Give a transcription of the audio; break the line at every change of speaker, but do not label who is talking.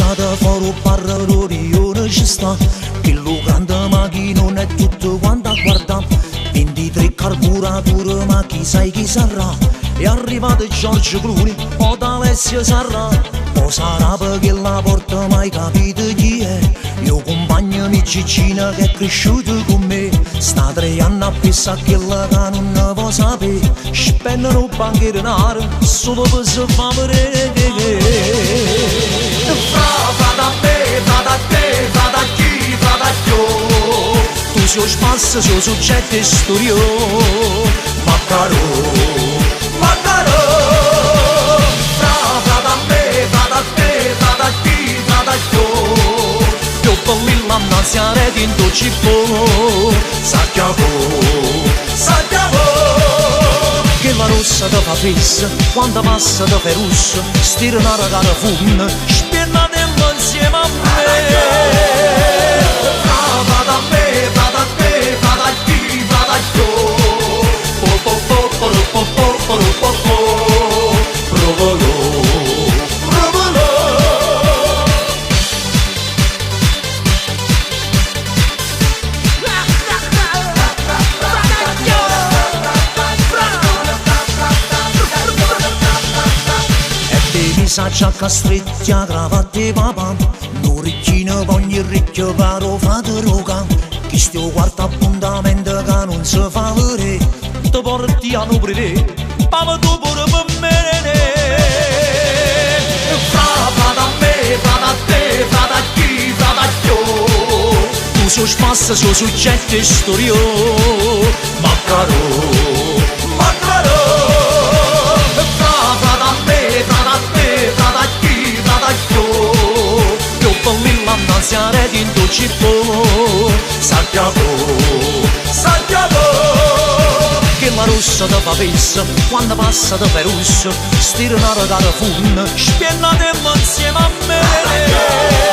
uscita fuori parrorione ci sta, che lo grande macchina è tutto quanto a guardare, 23 carburature ma chi sai chi sarà, è arrivato George Clooney o Alessia Sarra, o sarà perché la porta mai capito chi è, io compagno mia Cicina che è cresciuto con me, sta 3 anni a pensare che la che non ne può sapere, spendono banchiere nari solo per se fa vedere. Fra da me, fra da te, fra da chi, fra da io, tu sei spazio, sei soggetto e storia, Maccaro, Maccaro. Fra da me, fra da te, fra da chi, fra da io, io per l'annanziare in tuo cibo, sacchiavo, che la rossa da fa fessa, quando passa da ferussa, stira una ragata funna, spiernate insieme a me. Va da me, va da te, va da chi, va da io, provolo. Sa giacca stretta, cravatte papà, l'orecchino pogni il ricchio caro fateroca, chi sto quarto appuntamento che non si fa vedere, te porti a nuprire, papà tu pure per me. Fra da me, fra da te, fra da chi, fra da io, tu sei spazio, sei soggetto e storia, Maccaro, Maccaro. Fra da me, fra da te, fra da chi, fra da io per l'annanziare in tuo cibo, sappiamo, che la rossa da fa fessa, quando passa da perussa, stira una ragata funna, spiennate insieme a me.